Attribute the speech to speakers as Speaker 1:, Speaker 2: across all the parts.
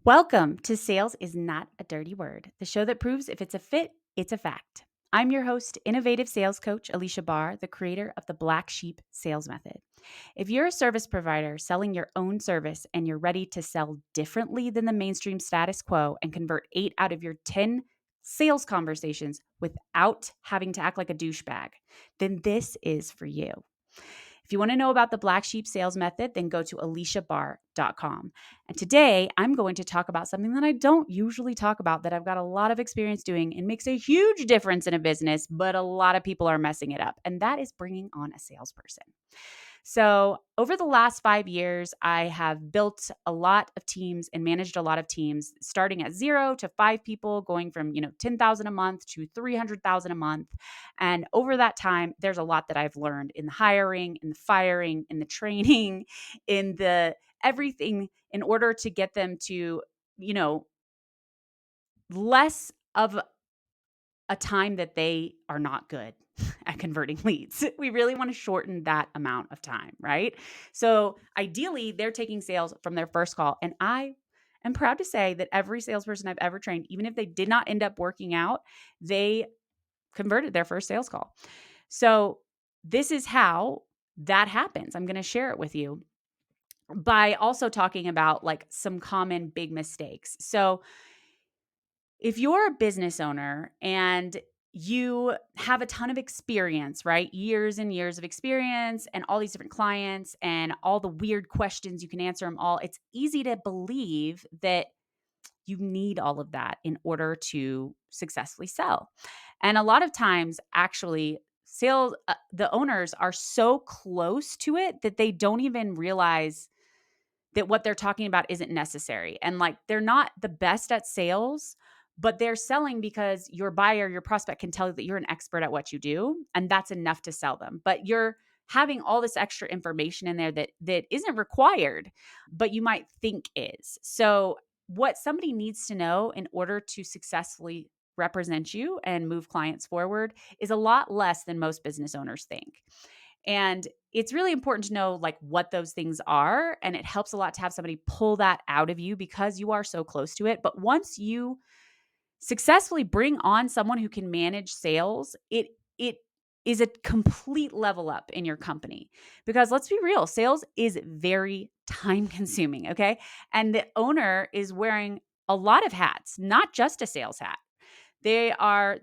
Speaker 1: Welcome to Sales is Not a Dirty Word, the show that proves if it's a fit, it's a fact. I'm your host, innovative sales coach Aleasha Bahr, the creator of the Black Sheep Sales Method. If you're a service provider selling your own service and you're ready to sell differently than the mainstream status quo and convert 8 out of your 10 sales conversations without having to act like a douchebag, then this is for you. If you want to know about the Black Sheep Sales Method, then go to Aleashabar.com. And today I'm going to talk about something that I don't usually talk about that I've got a lot of experience doing and makes a huge difference in a business, but a lot of people are messing it up. And that is bringing on a salesperson. So, over the last 5 years, I have built a lot of teams and managed a lot of teams, starting at 0 to 5 people, going from 10,000 a month to 300,000 a month. And over that time, there's a lot that I've learned in the hiring, in the firing, in the training, in the everything in order to get them to, you know, less of a time that they are not good at converting leads. We really want to shorten that amount of time, right? So ideally, they're taking sales from their first call. And I am proud to say that every salesperson I've ever trained, even if they did not end up working out, they converted their first sales call. So this is how that happens. I'm going to share it with you by also talking about like some common big mistakes. So if you're a business owner and you have a ton of experience, right? Years and years of experience and all these different clients and all the weird questions, you can answer them all. It's easy to believe that you need all of that in order to successfully sell. And a lot of times, actually, the owners are so close to it that they don't even realize that what they're talking about isn't necessary. And like they're not the best at sales, but they're selling because your buyer, your prospect can tell you that you're an expert at what you do, and that's enough to sell them. But you're having all this extra information in there that isn't required, but you might think is. So what somebody needs to know in order to successfully represent you and move clients forward is a lot less than most business owners think. And it's really important to know like what those things are. And it helps a lot to have somebody pull that out of you because you are so close to it. But once you successfully bring on someone who can manage sales, it is a complete level up in your company. Because let's be real, sales is very time consuming, okay? And the owner is wearing a lot of hats, not just a sales hat. They are,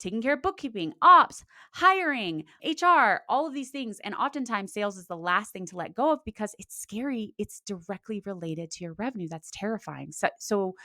Speaker 1: taking care of bookkeeping, ops, hiring, HR, all of these things. And oftentimes sales is the last thing to let go of because it's scary. It's directly related to your revenue. That's terrifying. So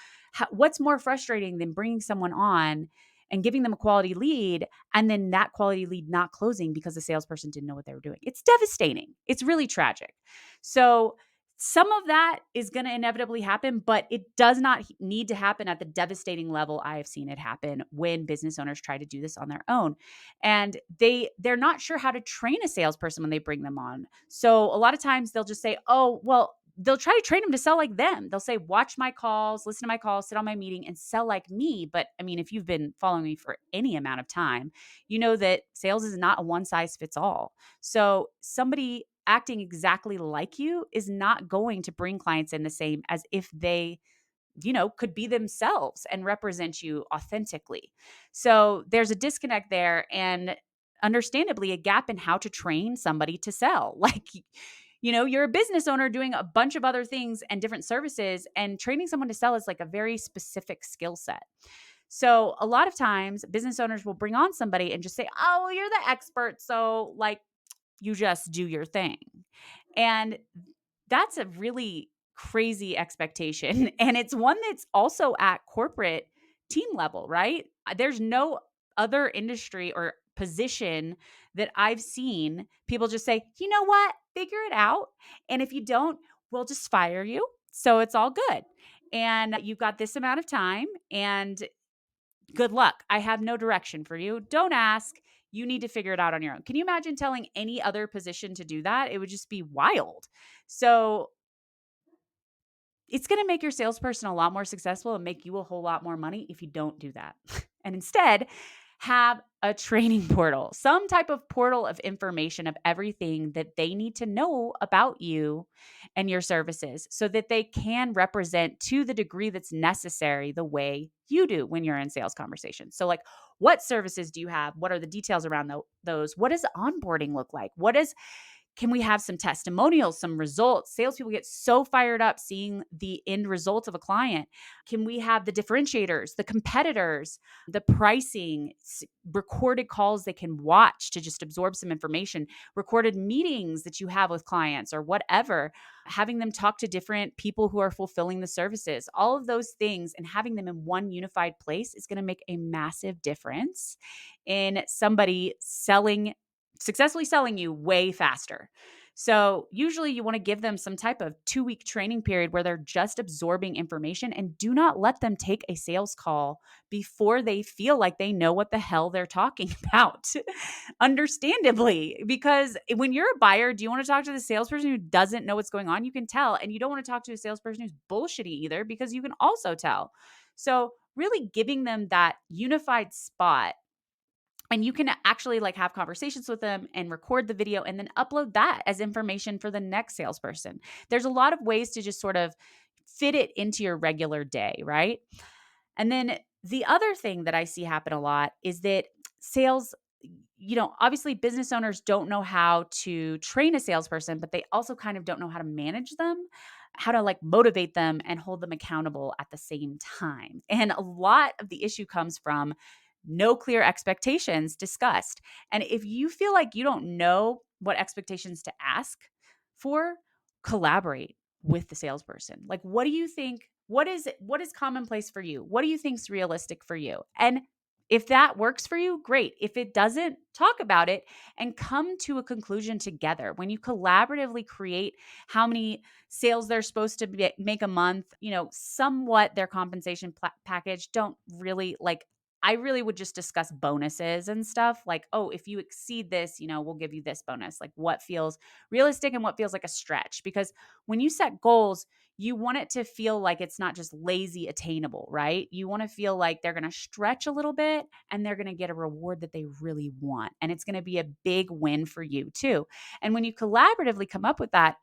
Speaker 1: what's more frustrating than bringing someone on and giving them a quality lead and then that quality lead not closing because the salesperson didn't know what they were doing? It's devastating. It's really tragic. So some of that is going to inevitably happen, but it does not need to happen at the devastating level I have seen it happen when business owners try to do this on their own. And they're not sure how to train a salesperson when they bring them on. So a lot of times they'll just say, "Oh, well, they'll try to train them to sell like them. They'll say, watch my calls, listen to my calls, sit on my meeting and sell like me." But I mean, if you've been following me for any amount of time, you know that sales is not a one size fits all. So somebody acting exactly like you is not going to bring clients in the same as if they could be themselves and represent you authentically. So there's a disconnect there and understandably a gap in how to train somebody to sell. Like, you're a business owner doing a bunch of other things and different services, and training someone to sell is like a very specific skill set. So a lot of times business owners will bring on somebody and just say, "Oh, well, you're the expert. So like, you just do your thing." And that's a really crazy expectation. And it's one that's also at corporate team level, right? There's no other industry or position that I've seen people just say, "You know what? Figure it out. And if you don't, we'll just fire you. So it's all good. And you've got this amount of time and good luck. I have no direction for you. Don't ask. You need to figure it out on your own." Can you imagine telling any other position to do that? It would just be wild. So it's going to make your salesperson a lot more successful and make you a whole lot more money if you don't do that. And instead, have a training portal, some type of portal of information of everything that they need to know about you and your services so that they can represent to the degree that's necessary the way you do when you're in sales conversations. So, like, what services do you have? What are the details around those? What does onboarding look like? Can we have some testimonials, some results? Salespeople get so fired up seeing the end result of a client. Can we have the differentiators, the competitors, the pricing, recorded calls they can watch to just absorb some information, recorded meetings that you have with clients or whatever, having them talk to different people who are fulfilling the services, all of those things, and having them in one unified place is going to make a massive difference in somebody successfully selling you way faster. So usually you want to give them some type of 2-week training period where they're just absorbing information, and do not let them take a sales call before they feel like they know what the hell they're talking about. Understandably, because when you're a buyer, do you want to talk to the salesperson who doesn't know what's going on? You can tell. And you don't want to talk to a salesperson who's bullshitty either, because you can also tell. So really giving them that unified spot, and you can actually like have conversations with them and record the video and then upload that as information for the next salesperson. There's a lot of ways to just sort of fit it into your regular day, right? And then the other thing that I see happen a lot is that sales, obviously business owners don't know how to train a salesperson, but they also kind of don't know how to manage them, how to like motivate them and hold them accountable at the same time. And a lot of the issue comes from no clear expectations discussed. And if you feel like you don't know what expectations to ask for, collaborate with the salesperson. Like, what do you think? What is commonplace for you? What do you think is realistic for you? And if that works for you, great. If it doesn't, talk about it and come to a conclusion together. When you collaboratively create how many sales they're supposed to make a month, somewhat their compensation package, don't really like, I really would just discuss bonuses and stuff like, oh, if you exceed this, we'll give you this bonus. Like what feels realistic and what feels like a stretch. Because when you set goals, you want it to feel like it's not just lazy attainable, right? You want to feel like they're going to stretch a little bit and they're going to get a reward that they really want. And it's going to be a big win for you too. And when you collaboratively come up with that,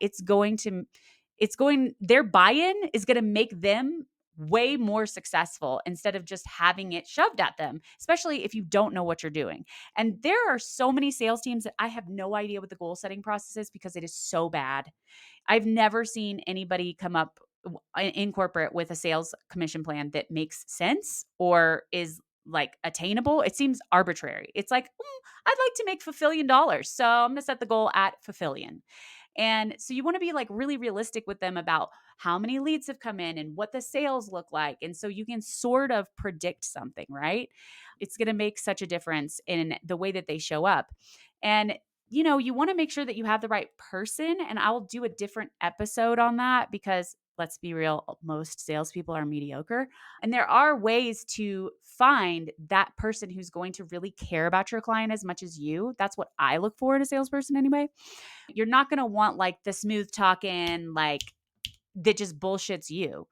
Speaker 1: their buy-in is going to make them way more successful instead of just having it shoved at them, especially if you don't know what you're doing. And there are so many sales teams that I have no idea what the goal setting process is because it is so bad. I've never seen anybody come up in corporate with a sales commission plan that makes sense or is like attainable. It seems arbitrary. It's like, I'd like to make $1,000,000. So I'm going to set the goal at $1,000,000. And so you want to be like really realistic with them about how many leads have come in and what the sales look like. And so you can sort of predict something, right? It's going to make such a difference in the way that they show up. And you want to make sure that you have the right person. And I will do a different episode on that because let's be real, most salespeople are mediocre. And there are ways to find that person who's going to really care about your client as much as you. That's what I look for in a salesperson anyway. You're not going to want like the smooth talking, like that just bullshits you.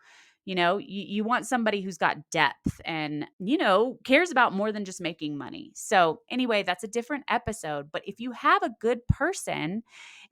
Speaker 1: You want somebody who's got depth and, cares about more than just making money. So anyway, that's a different episode. But if you have a good person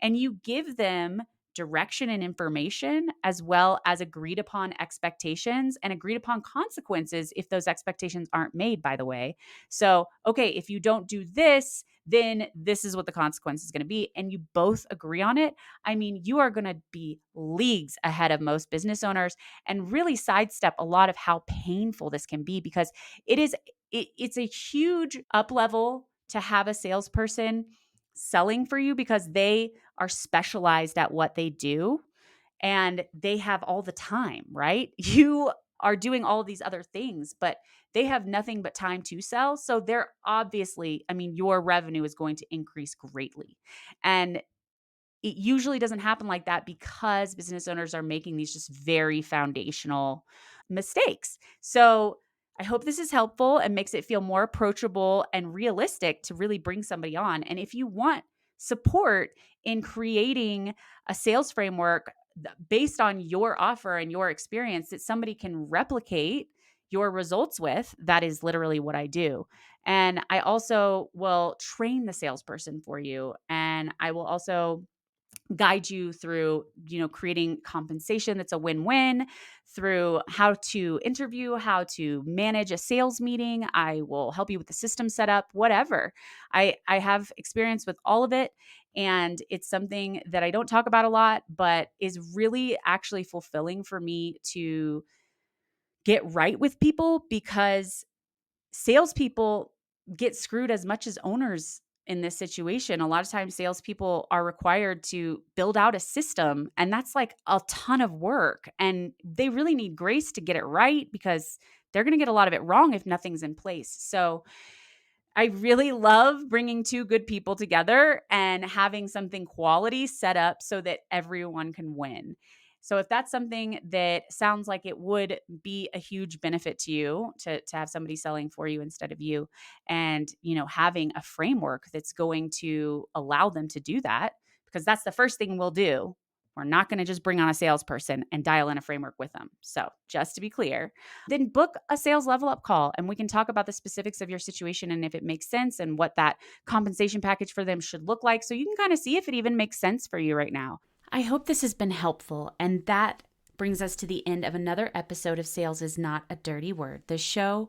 Speaker 1: and you give them direction and information, as well as agreed upon expectations and agreed upon consequences if those expectations aren't made, by the way. So, okay, if you don't do this, then this is what the consequence is going to be. And you both agree on it. I mean, you are going to be leagues ahead of most business owners and really sidestep a lot of how painful this can be because it's a huge up level to have a salesperson selling for you because they are specialized at what they do and they have all the time, right? You are doing all of these other things, but they have nothing but time to sell. So they're obviously, your revenue is going to increase greatly. And it usually doesn't happen like that because business owners are making these just very foundational mistakes. So I hope this is helpful and makes it feel more approachable and realistic to really bring somebody on. And if you want support in creating a sales framework based on your offer and your experience that somebody can replicate your results with, that is literally what I do. And I also will train the salesperson for you. And I will also guide you through, creating compensation that's a win-win, through how to interview, how to manage a sales meeting. I will help you with the system setup, whatever. I have experience with all of it, and it's something that I don't talk about a lot, but is really actually fulfilling for me to get right with people, because salespeople get screwed as much as owners in this situation. A lot of times, salespeople are required to build out a system, and that's like a ton of work. And they really need grace to get it right, because they're going to get a lot of it wrong if nothing's in place. So, I really love bringing two good people together and having something quality set up so that everyone can win. So if that's something that sounds like it would be a huge benefit to you, to have somebody selling for you instead of you, and having a framework that's going to allow them to do that, because that's the first thing we'll do. We're not going to just bring on a salesperson and dial in a framework with them. So, just to be clear, then book a sales level up call, and we can talk about the specifics of your situation and if it makes sense and what that compensation package for them should look like, so you can kind of see if it even makes sense for you right now. I hope this has been helpful, and that brings us to the end of another episode of Sales is Not a Dirty Word, the show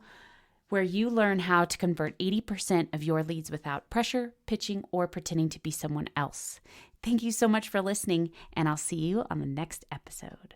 Speaker 1: where you learn how to convert 80% of your leads without pressure, pitching, or pretending to be someone else. Thank you so much for listening, and I'll see you on the next episode.